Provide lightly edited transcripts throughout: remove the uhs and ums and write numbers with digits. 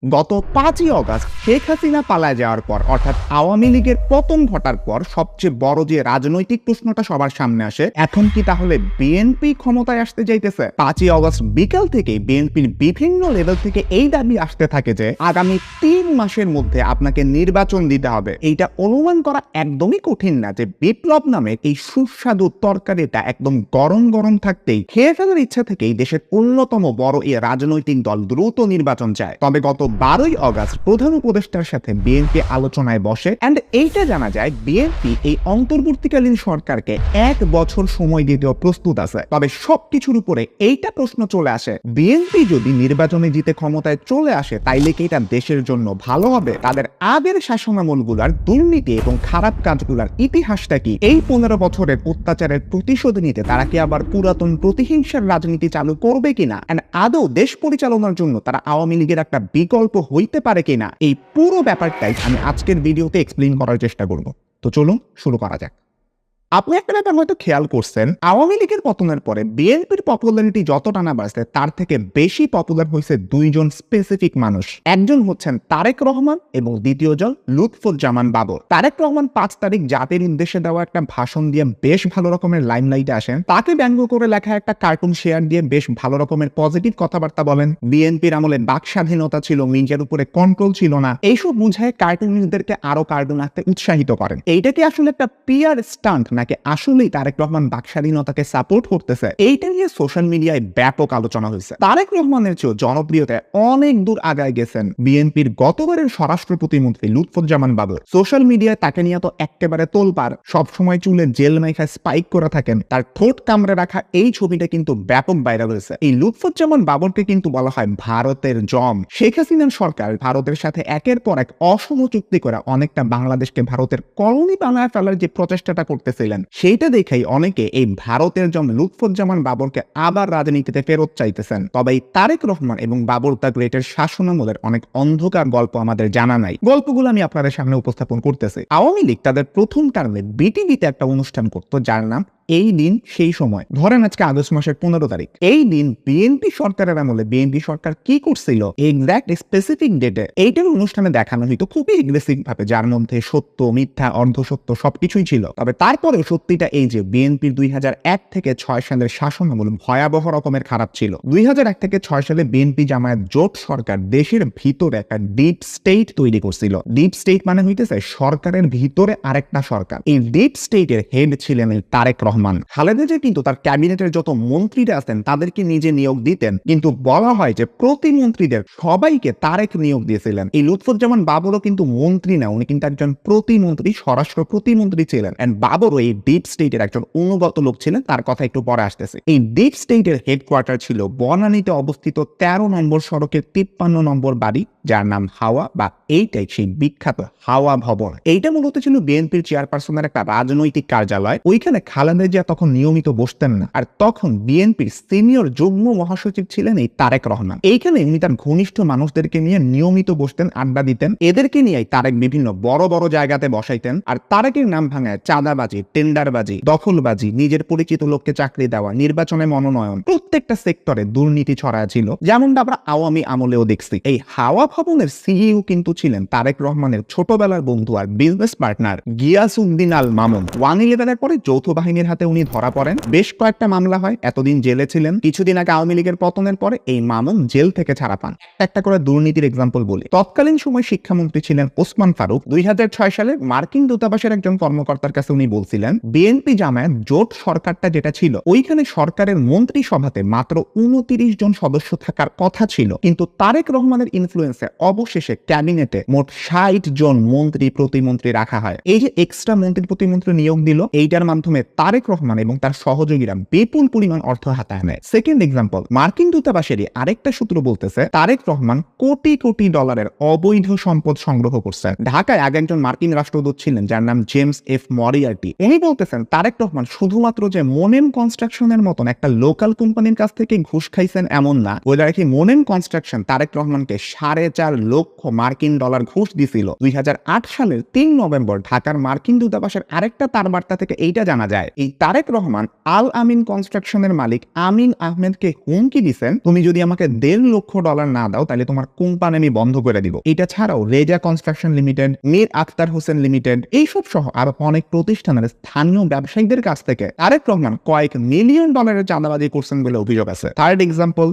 গত ৫ই অগাস্ট শেখ হাসিনা পালায় যাওয়ার পর অর্থাৎ আওয়ামী লীগের পতন ঘটার পর সবচেয়ে বড় যে রাজনৈতিক প্রশ্নটা সবার সামনে আসে, এখন কি তাহলে বিএনপি ক্ষমতায় আসতে যাইতেছে? ৫ই অগাস্ট বিকাল থেকেই বিএনপির বিভিন্ন লেভেল থেকে এই দাবি আসতে থাকে যে আগামী ৩ মাসের মধ্যে আপনাকে নির্বাচন দিতে হবে। এইটা অনুমান করা একদমই কঠিন না যে বিপ্লব নামের এই সুস্বাদু তরকারিটা একদম গরম গরম থাকতেই খেয়ে ফেলার ইচ্ছা থেকেই দেশের অন্যতম বড় এই রাজনৈতিক দল দ্রুত নির্বাচন চায়। তবে গত ১২ই অগাস্ট প্রধান উপদেষ্টার সাথে বিএনপি আলোচনায় বসে এন্ড এইটা জানা যায় বিএনপি এই অন্তর্বর্তীকালীন সরকারকে ১ বছর সময় দিতেও প্রস্তুত আছে। তবে সবকিছুর উপরে এইটা প্রশ্ন চলে আসে, বিএনপি যদি নির্বাচনে জিতে ক্ষমতায় চলে আসে তাইলে কি এটা দেশের জন্য ভালো হবে? তাদের আগের শাসনামলগুলার দুর্নীতি এবং খারাপ কাজগুলার ইতিহাসটা কি? এই ১৫ বছরের অত্যাচারের প্রতিশোধ নিতে তারা কি আবার পুরাতন প্রতিহিংসার রাজনীতি চালু করবে কিনা? এন্ড আদৌ দেশ পরিচালনার জন্য তারা আওয়ামী লীগের একটা বিকল্প হইতে পারে কিনা? এই পুরো ব্যাপারটাই আমি আজকের ভিডিওতে এক্সপ্লেইন করার চেষ্টা করব। তো চলুন শুরু করা যাক। আপনি একটা ব্যাপার হয়তো খেয়াল করছেন, আওয়ামী লীগের পতনের পরে বিএনপির পপুলারিটি যতটা না বাড়ছে তার থেকে বেশি পপুলার হয়েছে দুইজন স্পেসিফিক মানুষ। একজন হচ্ছেন তারেক রহমান এবং দ্বিতীয় জন লুৎফুজ্জামান বাবর। তারেক রহমান ৫ তারিখ জাতির উদ্দেশ্যে দেওয়া একটা ভাষণ দিয়ে বেশ ভালো রকমের লাইমলাইটে আসেন। তাকে ব্যঙ্গ করে লেখা একটা কার্টুন শেয়ার দিয়ে বেশ ভালো রকমের পজিটিভ কথাবার্তা বলেন। বিএনপির আমলে বাক স্বাধীনতা ছিল, মিডিয়ার উপরে কন্ট্রোল ছিল না, এইসব বুঝায় কার্টুনিস্টদেরকে আরো কার্টুন আঁকতে উৎসাহিত করেন। এইটা কি আসলে একটা পিআর স্টান্ট নাকি আসলেই তারেক রহমান বাক স্বাধীনতাকে সাপোর্ট করতেছে? এইটা নিয়ে সোশ্যাল মিডিয়ায় ব্যাপক আলোচনা হয়েছে। তারেক রহমানের চেয়েও জনপ্রিয়তায় অনেক দূর আগায় গেছেন বিএনপির গতবারের স্বরাষ্ট্র প্রতিমন্ত্রী লুৎফুজ্জামান বাবর। সোশ্যাল মিডিয়ায় তাকে নিয়ে তো একেবারে তোলপাড়, সবসময় চুলে জেল মাইখা স্পাইক করে থাকেন, তার ঠোঁট কামড়ে রাখা এই ছবিটা কিন্তু ব্যাপক ভাইরাল হয়েছে। এই লুৎফুজ্জামান বাবরকে কিন্তু বলা হয় ভারতের জম। শেখ হাসিনার সরকার ভারতের সাথে একের পর এক অসম চুক্তি করে অনেকটা বাংলাদেশকে ভারতের কলোনি বানায় ফেলার যে প্রচেষ্টাটা করতেছিলেন, সেইটা দেখেই অনেকে এই ভারতের জম লুৎফুজ্জামান বাবরকে আবার রাজনীতিতে ফেরত চাইতেছেন। তবে এই তারেক রহমান এবং বাবর দ্য গ্রেটের শাসনামলের অনেক অন্ধকার গল্প আমাদের জানা নাই। গল্পগুলো আমি আপনাদের সামনে উপস্থাপন করতেছি। আওয়ামী লীগ তাদের প্রথম টার্মে বিটিভিতে একটা অনুষ্ঠান করতো যার নাম এই দিন সেই সময়। ধরেন আজকে আগস্ট মাসের ১৫ তারিখ। এই দিন বিএনপি সরকারের আমলে বিএনপি সরকার কি করছিল এক্সাক্ট স্পেসিফিক ডেটে এইটার অনুষ্ঠানে দেখানো হইতো খুবই এগ্রেসিভ ভাবে, যার মধ্যে সত্য, মিথ্যা, অর্ধসত্য সবকিছুই ছিল। তবে তারপরেও সত্যিটা এই যে বিএনপির ২০০১ থেকে ৬ সালের শাসনামল ভয়াবহ রকমের খারাপ ছিল। ২০০১ থেকে ৬ সালে বিএনপি জামায়াত জোট সরকার দেশের ভিতরে একটা ডিপ স্টেট তৈরি করছিল। ডিপ স্টেট মানে হইতেছে সরকারের ভিতরে আরেকটা সরকার। এই ডিপ স্টেটের হেড ছিলেন তারেক রহমান। খালেদা জিয়া কিন্তু তার ক্যাবিনেটের যত মন্ত্রীরা আছেন তাদেরকে নিজে নিয়োগ দিতেন, কিন্তু বলা হয় যে প্রতিমন্ত্রীদের সবাইকে তারেক নিয়োগ দিয়েছিলেন। এই লুৎফুজ্জামান বাবরও কিন্তু মন্ত্রী না, উনি কিন্তু একজন প্রতিমন্ত্রী, স্বরাষ্ট্র প্রতিমন্ত্রী ছিলেন। এন্ড বাবরও এই ডিপ স্টেটের একজন অনুগত লোক ছিলেন, তার কথা একটু পরে আসতেছে। এই ডিপ স্টেটের হেডকোয়ার্টার ছিল বনানীতে অবস্থিত ১৩ নম্বর সড়কের ৫৩ নম্বর বাড়ি, যার নাম হাওয়া, বা এইটাই সেই বিখ্যাত হাওয়া ভবন। এইটা মূলত ছিল বিএনপির চেয়ারপারসনের একটা রাজনৈতিক কার্যালয়। ওইখানে খালেদা জিয়া তখন নিয়মিত বসতেন না, আর তখন বিএনপির সিনিয়র যুগ্ম মহাসচিব ছিলেন এই তারেক রহমান। এইখানে উনি তার ঘনিষ্ঠ মানুষদেরকে নিয়ে নিয়মিত বসতেন, আড্ডা দিতেন। এদেরকে নিয়েই তারেক বিভিন্ন বড় বড় জায়গাতে বসাইতেন। আর তারেকের নাম ভাঙায় চাঁদাবাজি, টেন্ডারবাজি, দখলবাজি, নিজের পরিচিত লোককে চাকরি দেওয়া, নির্বাচনে মনোনয়ন, প্রত্যেকটা সেক্টরে দুর্নীতি ছড়ায় ছিল, যেমনটা আমরা আওয়ামী আমলেও দেখছি। এই হাওয়া ভবনের সিইও কিন্তু ছিলেন তারেক রহমানের ছোটবেলার বন্ধু আর বিজনেস পার্টনার গিয়াসউদ্দিন আল মামুন। ১/11-এর পরে যৌথ বাহিনীর হাতে উনি ধরা পড়েন, বেশ কয়েকটা মামলা হয়, এতদিন জেলে ছিলেন। কিছুদিন আগে আওয়ামী লীগের পতনের পরে এই মামুন জেল থেকে ছাড়া পান। একটা করে দুর্নীতির এক্সাম্পল বলি। তৎকালীন সময় শিক্ষামন্ত্রী ছিলেন ওসমান ফারুক। ২০০৬ সালে মার্কিন দূতাবাসের একজন কর্মকর্তার কাছে উনি বলছিলেন বিএনপি জামায়াত জোট সরকারটা যেটা ছিল ওইখানে সরকারের মন্ত্রিসভাতে মাত্র ২৯ জন সদস্য থাকার কথা ছিল, কিন্তু তারেক রহমানের ইনফ্লুয়েন্সে অবশেষে ক্যাবিনেটে মোট ৬০ জন মন্ত্রী প্রতিমন্ত্রী রাখা হয়। এই যে এক্সট্রা মন্ত্রী প্রতিমন্ত্রী নিয়োগ দিল, এইটার মাধ্যমে তারেক রহমান এবং তার সহযোগীরা বিপুল পরিমাণ অর্থ হাতায় নেয়। সেকেন্ড এক্সাম্পল, মার্কিন দূতাবাসেরই আরেকটা সূত্র বলতেছে তারেক রহমান কোটি কোটি ডলারের অবৈধ সম্পদ সংগ্রহ করছেন। ঢাকায় আগে একজন মার্কিন রাষ্ট্রদূত ছিলেন যার নাম জেমস এফ মরিয়ার্টি। উনি বলতেছেন তারেক রহমান শুধুমাত্র যে মোনেম কনস্ট্রাকশনের মতন একটা লোকাল কোম্পানির কাছ থেকে ঘুষ খাইছেন এমন না, ওই কি মোনেম কনস্ট্রাকশন তারেক রহমানকে লক্ষ মার্কিন ডলার ঘুষ দিছিল। 2008 সালের 3 নভেম্বর ঢাকার মার্কিন দূতাবাসের আরেকটা তার বার্তা থেকে এইটা জানা যায়, এই তারেক রহমান আল আমিন কনস্ট্রাকশনের মালিক আমিন আহমেদকে হুমকি দিচ্ছেন, তুমি যদি আমাকে $1.5 লক্ষ না দাও তাহলে তোমার কোম্পানি আমি বন্ধ করে দিব। এটা ছাড়াও Reza construction limited, Mir Akhtar Hossain limited, এইসব সহ আরো অনেক প্রতিষ্ঠানের স্থানীয় ব্যবসায়ীদের কাছ থেকে তারেক রহমান কয়েক মিলিয়ন ডলারের চাঁদাবাজি করছেন বলে অভিযোগ আছে। থার্ড এক্সাম্পল,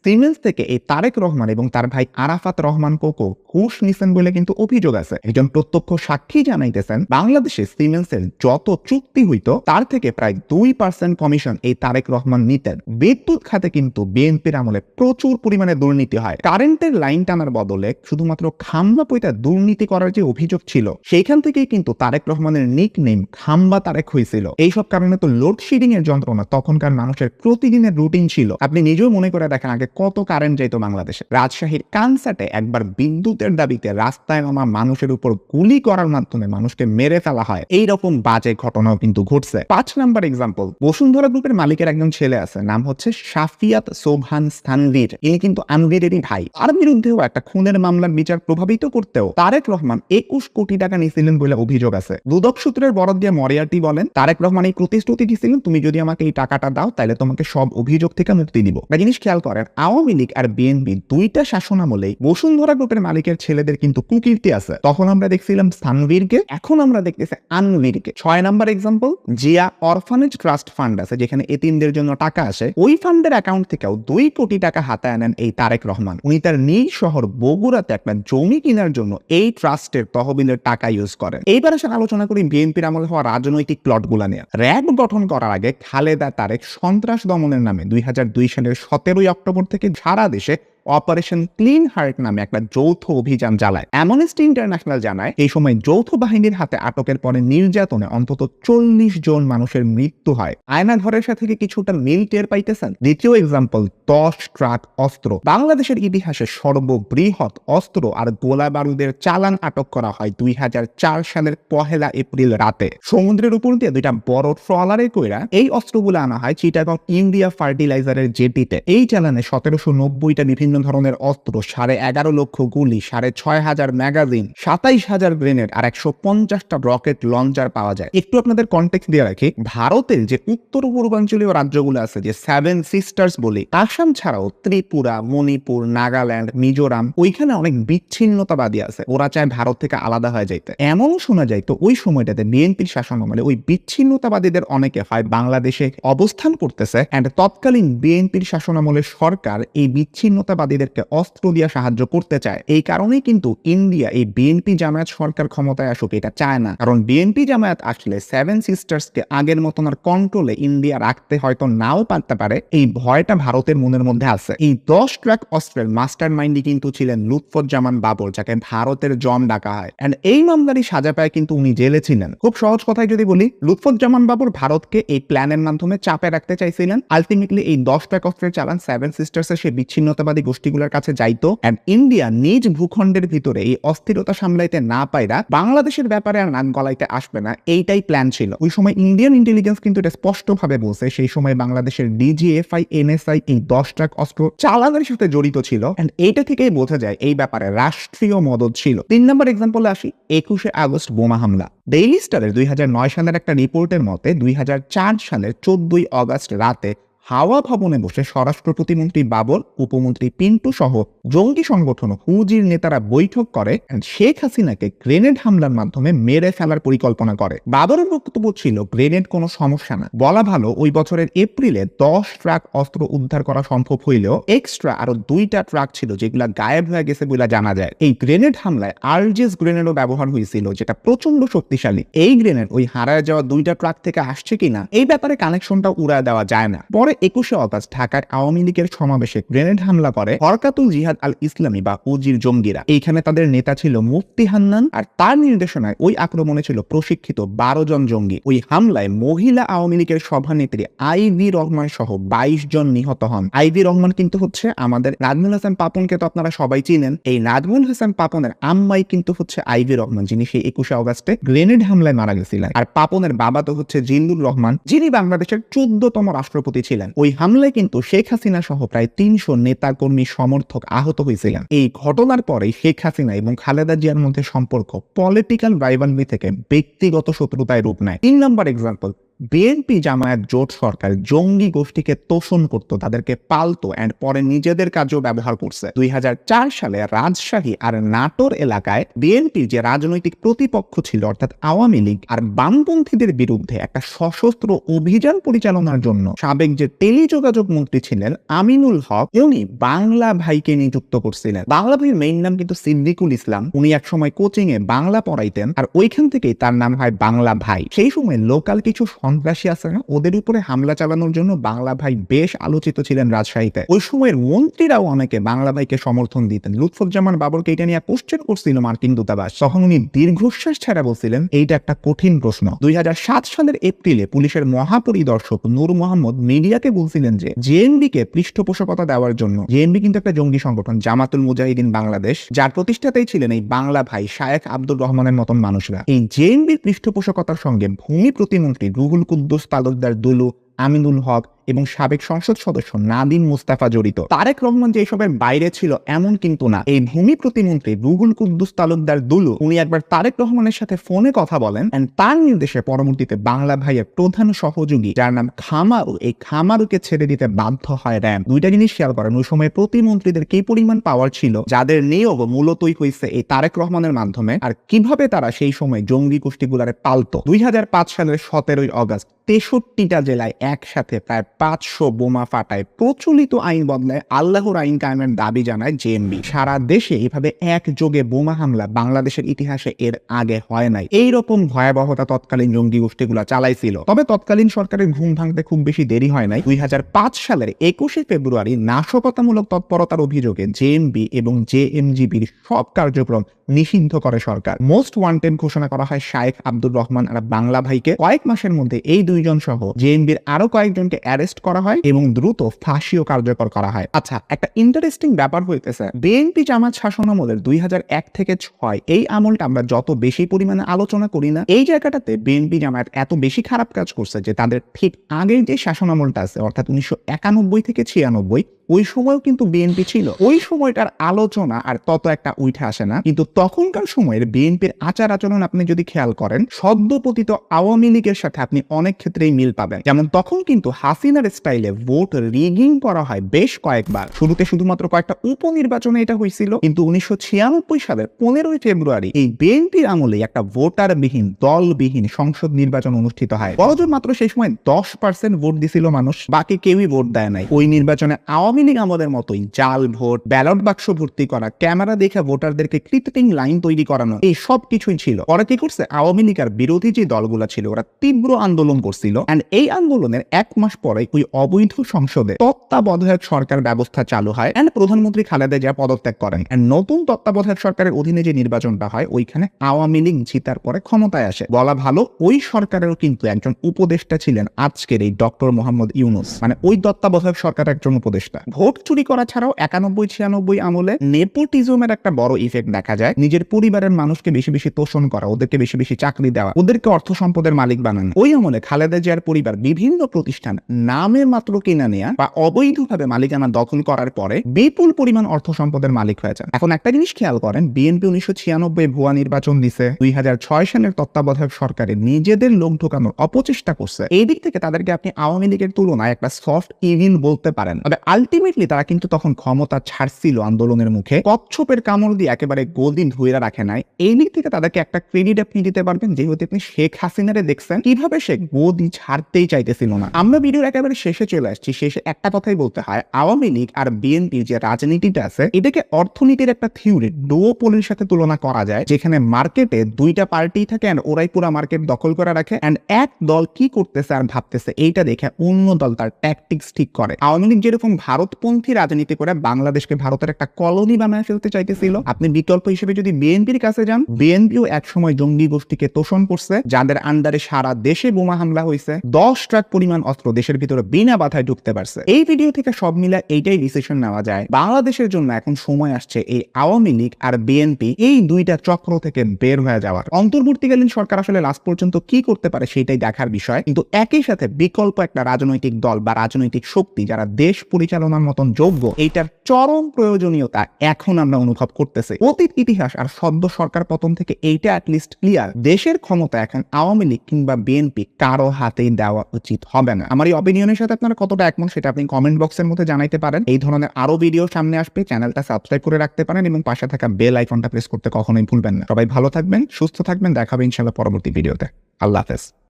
সিমেন্স থেকে এই তারেক রহমান এবং তার ভাই আরাফাত রহমান কোকো ঘুষ নিছেন বলে কিন্তু অভিযোগ আছে। একজন প্রত্যক্ষ সাক্ষী জানাইতেছেন, বাংলাদেশে সিমেন্সের যত চুক্তি হইতো তার থেকে প্রায় 2% কমিশন এই তারেক রহমান নিতেন। বিদ্যুৎ খাতে কিন্তু বিএনপির আমলে প্রচুর পরিমাণে দুর্নীতি হয়। কারেন্টের লাইন টানার বদলে শুধুমাত্র খাম্বা পয়তা দুর্নীতি করার যে অভিযোগ ছিল, সেইখান থেকেই কিন্তু তারেক রহমানের নিকনেম খাম্বা তারেক হয়েছিল। এইসব কারণে তো লোডশেডিং এর যন্ত্রণা তখনকার মানুষের প্রতিদিনের রুটিন ছিল। আপনি নিজেও মনে করে দেখেন আগে কত কারেন্ট যাইতো বাংলাদেশে। রাজশাহীর কানসাটে একবার বিদ্যুতের দাবিতে রাস্তায় নামা মানুষের উপর গুলি করার মাধ্যমে মানুষকে মেরে ফেলা হয়, এইরকম বাজে ঘটনাও কিন্তু ঘটছে। 5 নাম্বার এক্সাম্পল, বসুন্ধরা গ্রুপের মালিকের একজন ছেলে আছে, নাম হচ্ছে শাফিয়াত সোবহান স্থানভীর। ইনি কিন্তু আনভীরেরই ভাই। তার বিরুদ্ধেও একটা খুনের মামলার বিচার প্রভাবিত করতেও তারেক রহমান 21 কোটি টাকা নিয়েছিলেন বলে অভিযোগ আছে। দুদক সূত্রের বরাত দিয়ে মরিয়ার্টি বলেন, তারেক রহমান এই প্রতিশ্রুতি দিয়েছিলেন, তুমি যদি আমাকে এই টাকাটা দাও তাহলে তোমাকে সব অভিযোগ থেকে মুক্তি দিব। জিনিস খেয়াল করেন, আওয়ামী লীগ আর বিএনপি দুইটা শাসনামলেই বসুন্ধরা গ্রুপের মালিকের ছেলেদের কিন্তু কুকীর্তি আছে। তখন আমরা দেখছিলাম স্থানবীরকে, এখন আমরা দেখতেছি আনবীরকে। 6 number example, Zia orphanage trust fund আছে যেখানে এতিমদের জন্য টাকা আসে, ওই ফান্ডের অ্যাকাউন্ট থেকেও 2 কোটি টাকা হাতায় আনেন এই তারেক রহমান। উনি তার নিজ শহর বগুড়াতে একটা জমি কেনার জন্য এই ট্রাস্টের তহবিলের টাকা ইউজ করেন। এইবার আসলে আলোচনা করি বিএনপির আমলে হওয়া রাজনৈতিক প্লটগুলা নিয়ে। র্যাব গঠন করার আগে খালেদা তারেক সন্ত্রাস দমনের নামে 2002 সালের 17 অক্টোবর থেকে সারা দেশে অপারেশন ক্লিন হার্ট নামে একটা যৌথ অভিযান চালায়। অ্যামনেস্টি ইন্টারন্যাশনাল জানায়, এই সময় যৌথ বাহিনীর হাতে আটকের পরে নির্যাতনে অন্তত 40 জন মানুষের মৃত্যু হয়। আয়না ঘরের সাথে কিছুটা মিল টের পাইতেছেন। দ্বিতীয় এক্সাম্পল, 10 ট্রাক অস্ত্র। বাংলাদেশের ইতিহাসে সর্ববৃহৎ অস্ত্র আর গোলা বারুদের চালান আটক করা হয় 2004 সালের 1 এপ্রিল রাতে। সমুদ্রের উপর দিয়ে 2টা বড় ট্রলারে কইরা এই অস্ত্রগুলো আনা হয় চিটাগং ইন্ডিয়া ফার্টিলাইজারের জেটিতে। এই চালানে 1790টা বিভিন্ন ধরনের অস্ত্র, 11.5 লক্ষ গুলি, 6,500 ম্যাগাজিন, 27,000 গ্রেনেড আর 150টা রকেট লঞ্চার পাওয়া যায়। একটু আপনাদের কনটেক্সট দিয়ে রাখি, ভারতের যে উত্তর পূর্বাঞ্চলীয় রাজ্যগুলো আছে যে 7 সিস্টার্স বলি, আসাম ছাড়াও ত্রিপুরা, মণিপুর, নাগাল্যান্ড, মিজোরাম, ওইখানে অনেক বিচ্ছিন্নতাবাদী আছে। ওরা চায় ভারত থেকে আলাদা হয়ে যাইতে। এমন শোনা যায় তো ওই সময়টাতে বিএনপির শাসনামলে ওই বিচ্ছিন্নতাবাদীদের অনেকে হয় বাংলাদেশে অবস্থান করতেছে, এন্ড তৎকালীন বিএনপির শাসনামলের সরকার এই বিচ্ছিন্নতাবাদীদেরকে অস্ত্র দিয়ে সাহায্য করতে চায়। এই কারণেই কিন্তু ইন্ডিয়া এই বিএনপি জামায়াত সরকার ক্ষমতায় আসুক এটা চায় না, কারণ বিএনপি জামায়াত আসলে 7 সিস্টার্সকে আগের মতন আর কন্ট্রোলে ইন্ডিয়া রাখতে হয়তো নাও পারতে পারে, এই ভয়টা ভারতের মনের মধ্যে আছে। এই 10 ট্রাক অস্ত্রের মাস্টার মাইন্ডই কিন্তু ছিলেন লুৎফুজ্জামান বাবর, যাকে ভারতের জম ডাকা হয়। এন্ড এই মামলারই সাজা পায় কিন্তু উনি জেলে ছিলেন। খুব সহজ কথায় যদি বলি, লুৎফুজ্জামান বাবর ভারতকে এই প্ল্যানের মাধ্যমে চাপে রাখতে চাইছিলেন। আলটিমেটলি এই 10 ট্রাক অস্ত্রের চালান 7 সিস্টার্সের সেই বিচ্ছিন্নতাবাদী গোষ্ঠীগুলোর কাছে যাইতো, এন্ড ইন্ডিয়া নিজ ভূখণ্ডের ভিতরে এই অস্থিরতা সামলাইতে না পাইরা বাংলাদেশের ব্যাপারে আর নাক গলাইতে আসবে না, এইটাই প্ল্যান ছিল। ওই সময় ইন্ডিয়ান ইন্টেলিজেন্স কিন্তু এটা স্পষ্টভাবে বলছে, সেই সময় বাংলাদেশের ডিজিএফআই, এনএসআই এই 10 ট্রাক অস্ত্র চালানের সাথে জড়িত ছিল, এন্ড এইটা থেকেই বোঝা যায় এই ব্যাপারে রাষ্ট্রীয় মদদ ছিল। 3 নম্বর এক্সাম্পলে আসি, 21 আগস্ট বোমা হামলা। ডেইলি স্টারের 2009 সালের একটা রিপোর্টের মতে 2004 সালের 14 আগস্ট রাতে হাওয়া ভবনে বসে স্বরাষ্ট্র প্রতিমন্ত্রী বাবর, উপমন্ত্রী পিন্টু সহ জঙ্গি সংগঠন হুজির নেতারা বৈঠক করে শেখ হাসিনাকে গ্রেনেড হামলার মাধ্যমে মেরে ফেলার পরিকল্পনা করে। বাবরের বক্তব্য ছিল, গ্রেনেড কোনো সমস্যা না, বলা ভালো ওই বছরের এপ্রিলে 10 ট্রাক অস্ত্র উদ্ধার করা সম্ভব হইলেও এক্সট্রা আরো 2টা ট্রাক ছিল যেগুলা গায়েব হয়ে গেছে বলে জানা যায়। এই গ্রেনেড হামলায় আরজেস গ্রেনেডও ব্যবহার হয়েছিল, যেটা প্রচন্ড শক্তিশালী। এই গ্রেনেড ওই হারায় যাওয়া 2টা ট্রাক থেকে আসছে কিনা এই ব্যাপারে কানেকশনটা উড়ায় দেওয়া যায় না। পরে 21 আগস্ট ঢাকার আওয়ামী লীগের সমাবেশে গ্রেনেড হামলা করে হরকাতুল জিহাদ আল ইসলামী বা হুজির জঙ্গিরা। এইখানে তাদের নেতা ছিল মুফতি হান্নান, আর তার নির্দেশনায় ওই আক্রমণে ছিল প্রশিক্ষিত 12 জন জঙ্গি। ওই হামলায় মহিলা আওয়ামী লীগের সভানেত্রী আইভি রহমান সহ 22 জন নিহত হন। আইভি রহমান কিন্তু হচ্ছে আমাদের নাজমুল হাসান পাপনকে তো আপনারা সবাই চিনেন। এই নাজমুল হাসান পাপনের আম্মাই কিন্তু হচ্ছে আইভি রহমান, যিনি সেই 21 আগস্টে গ্রেনেড হামলায় মারা গেছিলেন। আর পাপনের বাবা তো হচ্ছে জিল্লুর রহমান, যিনি বাংলাদেশের 14তম রাষ্ট্রপতি ছিলেন। ছিলেন। ওই হামলায় কিন্তু শেখ হাসিনা সহ প্রায় 300 নেতাকর্মী সমর্থক আহত হয়েছিলেন। এই ঘটনার পরে শেখ হাসিনা এবং খালেদা জিয়ার মধ্যে সম্পর্ক পলিটিক্যাল রাইভালরি থেকে ব্যক্তিগত শত্রুতায় রূপ নেয়। 3 নম্বর এক্সাম্পল, বিএনপি জামায়াত জোট সরকার জঙ্গি গোষ্ঠীকে তোষণ করত, তাদেরকে পালতো এন্ড পরে নিজেদের কাজেও ব্যবহার করছে। 2004 সালে রাজশাহী আর নাটোর এলাকায় বিএনপি যে রাজনৈতিক প্রতিপক্ষ ছিল অর্থাৎ আওয়ামী লীগ আর বামপন্থীদের বিরুদ্ধে একটা সশস্ত্র অভিযান পরিচালনার জন্য সাবেক যে টেলিযোগাযোগ মন্ত্রী ছিলেন আমিনুল হক, উনি বাংলা ভাইকে নিযুক্ত করছিলেন। বাংলা ভাইয়ের মেইন নাম কিন্তু সিদ্দিকুল ইসলাম। উনি একসময় কোচিং এ বাংলা পড়াইতেন আর ওইখান থেকেই তার নাম হয় বাংলা ভাই। সেই সময় লোকাল কিছু সন্ত্রাসী আছে না, ওদের উপরে হামলা চালানোর জন্য বাংলা ভাই বেশ আলোচিত ছিলেন রাজশাহীতে। ওই সময়ের মন্ত্রীরাও অনেকে বাংলা ভাইকে সমর্থন দিতেন। লুৎফুজ্জামান বাবরকে এটা নিয়ে কোশ্চেন করছিল মার্কিন দূতাবাস, তখন উনি দীর্ঘশ্বাস ছাড়া বলছিলেন এইটা একটা কঠিন প্রশ্ন। 2007 সালের এপ্রিলে পুলিশের মহাপরিদর্শক নূর মোহাম্মদ মিডিয়াকে বলছিলেন যে জেএনবি কে পৃষ্ঠপোষকতা দেওয়ার জন্য, জেএনবি কিন্তু একটা জঙ্গি সংগঠন, জামাতুল মুজাহিদিন বাংলাদেশ, যার প্রতিষ্ঠাতাই ছিলেন এই বাংলা ভাই শায়েখ আব্দুর রহমানের মতন মানুষরা। এই জেএনবির পৃষ্ঠপোষকতার সঙ্গে ভূমি প্রতিমন্ত্রী রুহুল কুদ্দুস তালুকদার দুলু, আমিনুল হক এবং সাবেক সংসদ সদস্য নাদিম মুস্তাফা জড়িত। তারেক রহমান যে এসবের বাইরে ছিল এমন কিন্তু না। এই ভূমি প্রতিমন্ত্রী রুহুল কুদ্দুস তালুকদার দুলু উনি একবার তারেক রহমানের সাথে ফোনে কথা বলেন এন্ড তার নির্দেশে পরবর্তীতে বাংলা ভাইয়ের প্রধান সহযোগী যার নাম খামারু, এই খামারুকে ছেড়ে দিতে বাধ্য হয় র্যাব। দুইটা জিনিস খেয়াল করেন, ওই সময় প্রতিমন্ত্রীদের কি পরিমাণ পাওয়ার ছিল, যাদের নিয়োগ মূলতই হয়েছে এই তারেক রহমানের মাধ্যমে, আর কিভাবে তারা সেই সময় জঙ্গি গোষ্ঠীগুলারে পালতো। 2005 সালের 17 আগস্ট 63টা জেলায় একসাথে প্রায় 500 বোমা ফাটায় প্রচলিত আইন বদলায় আল্লাহর আইন কায়েমের দাবি জানায় জেএমবি। সারা দেশে এভাবে একযোগে বোমা হামলা বাংলাদেশের ইতিহাসে এর আগে হয় নাই। এইরকম ভয়াবহতা তৎকালীন জঙ্গি গোষ্ঠীগুলা চালাইছিল। তবে তৎকালীন সরকারের ঘুম ভাঙতে খুব বেশি দেরি হয় নাই। 2005 সালের 21শে ফেব্রুয়ারি নাশকতামূলক তৎপরতার অভিযোগে জেএমবি এবং জেএমজিবির সব কার্যক্রম নিষিদ্ধ করে সরকার। মোস্ট ওয়ান্টেড ঘোষণা করা হয় শায়েখ আব্দুর রহমান আর বাংলা ভাইকে। কয়েক মাসের মধ্যে এই দুইজন সহ জেএমবির আরো কয়েকজনকে অ্যারেস্ট করা হয় এবং দ্রুত ফাঁসিও কার্যকর করা হয়। আচ্ছা, একটা ইন্টারেস্টিং ব্যাপার হইতেছে, বিএনপি জামাত শাসনামলের 2001 থেকে 6 এই আমলটা আমরা যত বেশি পরিমাণে আলোচনা করি না, এই জায়গাটাতে বিএনপি জামাত এত বেশি খারাপ কাজ করছে যে তাদের ঠিক আগের যে শাসনামলটা আছে অর্থাৎ 1991 থেকে 96 ওই সময়ও কিন্তু বিএনপি ছিল। ওই সময়টার আলোচনা আর তত একটা উঠে আসে না, কিন্তু তখনকার সময়ের বিএনপির আচার আচরণ আপনি যদি খেয়াল করেন সদ্যপতিত আওয়ামী লীগের সাথে আপনি অনেক ক্ষেত্রেই মিল পাবেন। যেমন তখন কিন্তু হাসিনার স্টাইলে ভোট রিগিং করা হয় বেশ কয়েকবার। শুরুতে শুধুমাত্র কয়েকটা উপনির্বাচনে এটা হয়েছিল, কিন্তু 1996 সালের 15 ফেব্রুয়ারি এই বিএনপির আমলে একটা ভোটারবিহীন দলবিহীন সংসদ নির্বাচন অনুষ্ঠিত হয়। বড়জোর মাত্র সেই সময় 10% ভোট দিছিল মানুষ, বাকি কেউই ভোট দেয় নাই। ওই নির্বাচনে আওয়ামী লীগ আমাদের মতোই জাল ভোট, ব্যালট বাক্স ভর্তি করা, ক্যামেরা দেখে ভোটারদেরকে কৃত্রিম লাইন তৈরি করানো, এই সব কিছুই ছিল। পরে কি করছে, আওয়ামী লীগ আর বিরোধী যে দলগুলো ছিল ওরা তীব্র আন্দোলন করছিল এন্ড এই আন্দোলনের 1 মাস পরে ওই অবৈধ সংসদে তত্ত্বাবধায়ক সরকার ব্যবস্থা চালু হয় এন্ড প্রধানমন্ত্রী খালেদা জিয়া পদত্যাগ করেন এন্ড নতুন তত্ত্বাবধায়ক সরকারের অধীনে যে নির্বাচনটা হয় ওইখানে আওয়ামী লীগ জিতার পরে ক্ষমতায় আসে। বলা ভালো ওই সরকারেরও কিন্তু একজন উপদেষ্টা ছিলেন আজকের এই ডক্টর মোহাম্মদ ইউনূস, মানে ওই তত্ত্বাবধায়ক সরকারের একজন উপদেষ্টা। ভোট চুরি করা ছাড়াও 91-96 আমলে নেপোটিজমের একটা বড় ইফেক্ট দেখা যায়। নিজের পরিবারের মানুষকে বেশি বেশি তোষণ করা, ওদেরকে বেশি বেশি চাকরি দেওয়া, ওদেরকে অর্থ সম্পদের মালিক বানানো। ওই আমলে খালেদা জিয়ার পরিবার বিভিন্ন প্রতিষ্ঠান নামে মাত্র কিনা নেয়া বা অবৈধভাবে মালিকানা দখল করার পরে বিপুল পরিমাণ অর্থ সম্পদের মালিক হয়ে যান। এখন একটা জিনিস খেয়াল করেন, বিএনপি 1996 ভুয়া নির্বাচন দিছে, 2006 সালের তত্ত্বাবধায়ক সরকারে নিজেদের লোক ঢোকানোর অপচেষ্টা করছে। এই দিক থেকে তাদেরকে আপনি আওয়ামী লীগের তুলনায় একটা সফট ইভিল বলতে পারেন। তবে আলটিমেটলি তারা কিন্তু তখন ক্ষমতা ছাড়ছিল আন্দোলনের মুখে, কচ্ছপের কামড় দিয়ে একেবারে গদিন ধুয়ে রাখে নাই। এই দিক থেকে তাদেরকে একটা ক্রেডিট আপনি দিতে পারবেন, যেহেতু আপনি শেখ হাসিনারে দেখছেন কিভাবে সে গদি ছাড়তেই চাইতেছিল না। আমরা ভিডিওর একেবারে শেষে চলে আসছি। শেষে একটা কথাই বলতে হয়, আওয়ামী লীগ আর বিএনপির যে রাজনীতিটা আছে এটাকে অর্থনীতির একটা থিওরি ডুওপোলির সাথে তুলনা করা যায়, যেখানে মার্কেটে দুইটা পার্টি থাকে এন্ড ওরাই পুরো মার্কেট দখল করে রাখে এন্ড এক দল কি করতেছে আর ভাবতেছে এইটা দেখে অন্য দল তার ট্যাকটিক্স ঠিক করে। আওয়ামী লীগ যেরকম ভারত ভারতপন্থী রাজনীতি করে বাংলাদেশকে ভারতের একটা কলোনি বানায় ফেলতে চাইতেছিল। আপনি বিকল্প হিসেবে যদি বিএনপির কাছে যান, বিএনপিও একসময় জঙ্গি গোষ্ঠীকে তোষণ করছে, যাদের আন্ডারে সারা দেশে বোমা হামলা হয়েছে, 10 ট্রাক পরিমাণ অস্ত্র দেশের ভিতরে বিনা বাধায় ঢুকতে পারছে। এই ভিডিও থেকে সব মিলে এইটাই ডিসিশন নেওয়া যায়, বাংলাদেশের জন্য এখন সময় আসছে এই আওয়ামী লীগ আর বিএনপি এই দুইটা চক্র থেকে বের হয়ে যাওয়ার। অন্তর্বর্তীকালীন সরকার আসলে লাস্ট পর্যন্ত কি করতে পারে সেটাই দেখার বিষয়, কিন্তু একই সাথে বিকল্প একটা রাজনৈতিক দল বা রাজনৈতিক শক্তি যারা দেশ পরিচালনার মতন যোগ্য, এইটার চরম প্রয়োজনীয়তা এখন আমরা অনুভব করতেছি। অতীত ইতিহাস আর সদ্য সরকার পতন থেকে এইটা অ্যাটলিস্ট ক্লিয়ার, দেশের ক্ষমতা এখন আওয়ামী লীগ কিংবা বিএনপি কারো হাতেই দেওয়া উচিত হবে না। আমার এই অপিনিয়নের সাথে আপনারা কতটা একমত সেটা আপনি কমেন্ট বক্সের মধ্যে জানাইতে পারেন। এই ধরনের আরো ভিডিও সামনে আসবে, চ্যানেলটা সাবস্ক্রাইব করে রাখতে পারেন এবং পাশে থাকা বেল আইকনটা প্রেস করতে কখনোই ভুলবেন না। সবাই ভালো থাকবেন, সুস্থ থাকবেন, দেখাবে ইনশাআল্লাহ পরবর্তী ভিডিওতে। আল্লাহ হাফেজ।